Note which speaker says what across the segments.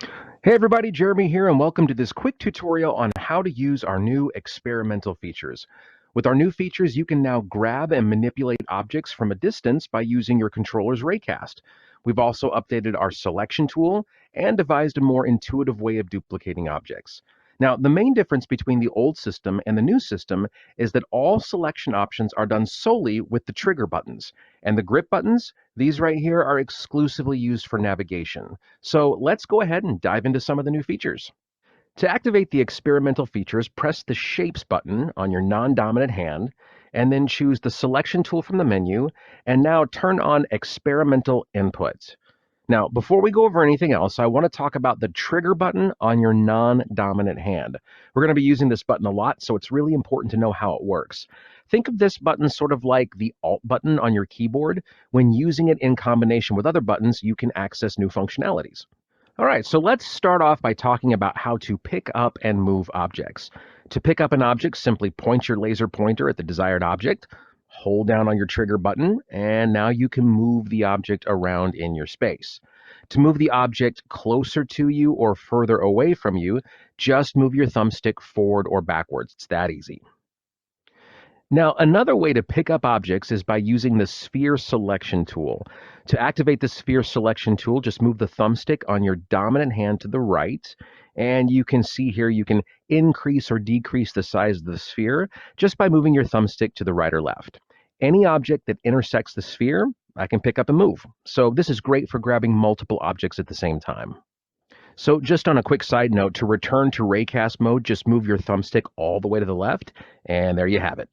Speaker 1: Hey everybody, Jeremy here, and welcome to this quick tutorial on how to use our new experimental features. With our new features, you can now grab and manipulate objects from a distance by using your controller's Raycast. We've also updated our selection tool and devised a more intuitive way of duplicating objects. Now, the main difference between the old system and the new system is that all selection options are done solely with the trigger buttons, and the grip buttons, these right here, are exclusively used for navigation. So let's go ahead and dive into some of the new features. To activate the experimental features, press the Shapes button on your non-dominant hand, and then choose the selection tool from the menu, and now turn on experimental input. Now, before we go over anything else, I want to talk about the trigger button on your non-dominant hand. We're going to be using this button a lot, so it's really important to know how it works. Think of this button sort of like the Alt button on your keyboard. When using it in combination with other buttons, you can access new functionalities. All right, so let's start off by talking about how to pick up and move objects. To pick up an object, simply point your laser pointer at the desired object, hold down on your trigger button, and now you can move the object around in your space. To move the object closer to you or further away from you, just move your thumbstick forward or backwards. It's that easy. Now, another way to pick up objects is by using the sphere selection tool. To activate the sphere selection tool, just move the thumbstick on your dominant hand to the right, and you can see here you can increase or decrease the size of the sphere just by moving your thumbstick to the right or left. Any object that intersects the sphere, I can pick up and move. So this is great for grabbing multiple objects at the same time. So just on a quick side note, to return to Raycast mode, just move your thumbstick all the way to the left, and there you have it.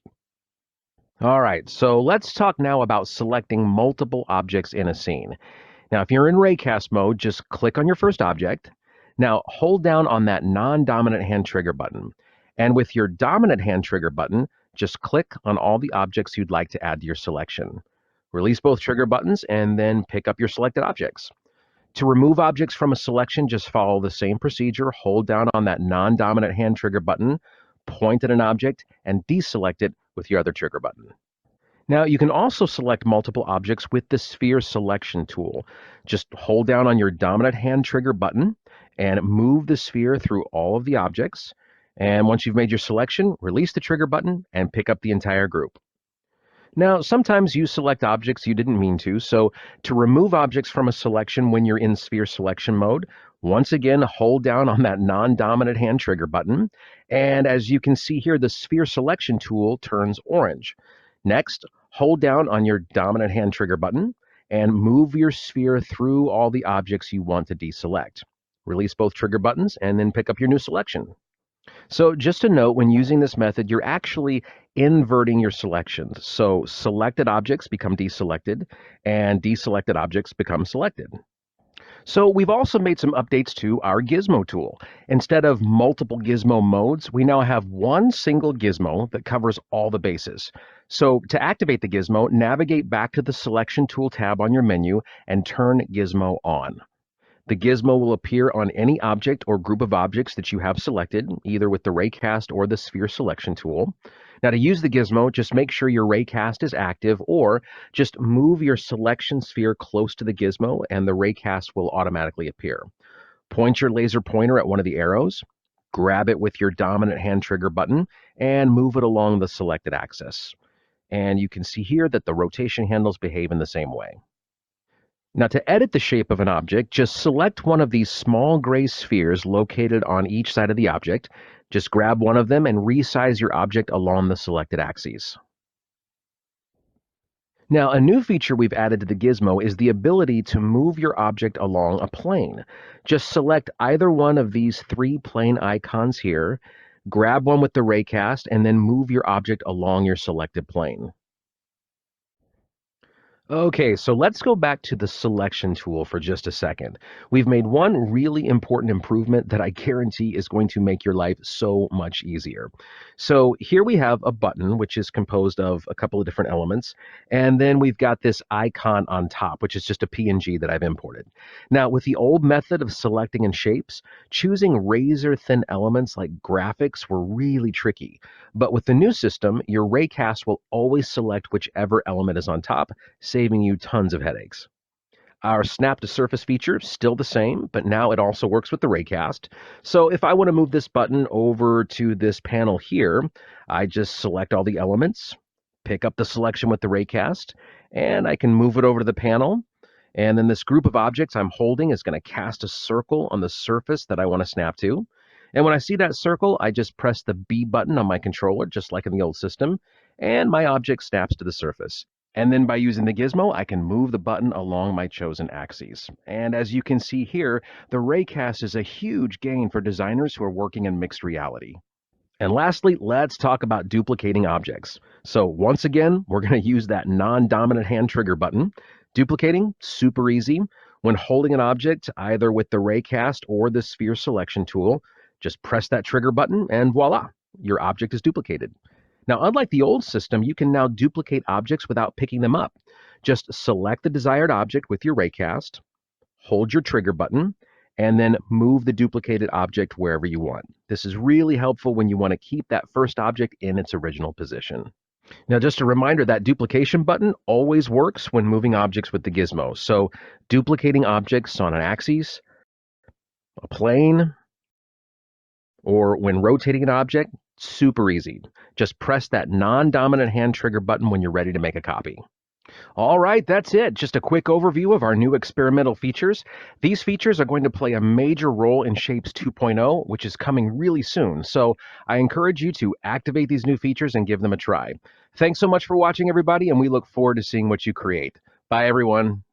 Speaker 1: All right, so let's talk now about selecting multiple objects in a scene. Now, if you're in Raycast mode, just click on your first object. Now, hold down on that non-dominant hand trigger button. And with your dominant hand trigger button, just click on all the objects you'd like to add to your selection. Release both trigger buttons and then pick up your selected objects. To remove objects from a selection, just follow the same procedure. Hold down on that non-dominant hand trigger button, point at an object, and deselect it with your other trigger button. Now, you can also select multiple objects with the sphere selection tool. Just hold down on your dominant hand trigger button and move the sphere through all of the objects. And once you've made your selection, release the trigger button and pick up the entire group. Now, sometimes you select objects you didn't mean to, to remove objects from a selection when you're in sphere selection mode, once again, hold down on that non-dominant hand trigger button, and as you can see here, the sphere selection tool turns orange. Next, hold down on your dominant hand trigger button and move your sphere through all the objects you want to deselect. Release both trigger buttons and then pick up your new selection. So just a note, when using this method, you're actually inverting your selections. So selected objects become deselected and deselected objects become selected. So we've also made some updates to our Gizmo tool. Instead of multiple Gizmo modes, we now have one single Gizmo that covers all the bases. So to activate the Gizmo, navigate back to the Selection Tool tab on your menu and turn Gizmo on. The gizmo will appear on any object or group of objects that you have selected, either with the Raycast or the Sphere Selection tool. Now, to use the gizmo, just make sure your Raycast is active, or just move your selection sphere close to the gizmo and the Raycast will automatically appear. Point your laser pointer at one of the arrows, grab it with your dominant hand trigger button, and move it along the selected axis. And you can see here that the rotation handles behave in the same way. Now, to edit the shape of an object, just select one of these small gray spheres located on each side of the object. Just grab one of them and resize your object along the selected axes. Now, a new feature we've added to the gizmo is the ability to move your object along a plane. Just select either one of these three plane icons here, grab one with the Raycast, and then move your object along your selected plane. Okay, so let's go back to the selection tool for just a second. We've made one really important improvement that I guarantee is going to make your life so much easier. So here we have a button, which is composed of a couple of different elements, and then we've got this icon on top, which is just a PNG that I've imported. Now, with the old method of selecting in shapes, choosing razor-thin elements like graphics were really tricky. But with the new system, your Raycast will always select whichever element is on top, saving you tons of headaches. Our snap to surface feature is still the same, but now it also works with the Raycast. So if I want to move this button over to this panel here, I just select all the elements, pick up the selection with the Raycast, and I can move it over to the panel. And then this group of objects I'm holding is going to cast a circle on the surface that I want to snap to. And when I see that circle, I just press the B button on my controller, just like in the old system, and my object snaps to the surface. And then by using the gizmo, I can move the button along my chosen axes. And as you can see here, the Raycast is a huge gain for designers who are working in mixed reality. And lastly, let's talk about duplicating objects. So once again, we're going to use that non-dominant hand trigger button. Duplicating, super easy. When holding an object, either with the Raycast or the sphere selection tool, just press that trigger button and voila, your object is duplicated. Now, unlike the old system, you can now duplicate objects without picking them up. Just select the desired object with your Raycast, hold your trigger button, and then move the duplicated object wherever you want. This is really helpful when you want to keep that first object in its original position. Now, just a reminder, that duplication button always works when moving objects with the gizmo. So duplicating objects on an axis, a plane, or when rotating an object, super easy. Just press that non-dominant hand trigger button when you're ready to make a copy. All right, that's it. Just a quick overview of our new experimental features. These features are going to play a major role in Shapes 2.0, which is coming really soon. So I encourage you to activate these new features and give them a try. Thanks so much for watching, everybody, and we look forward to seeing what you create. Bye, everyone.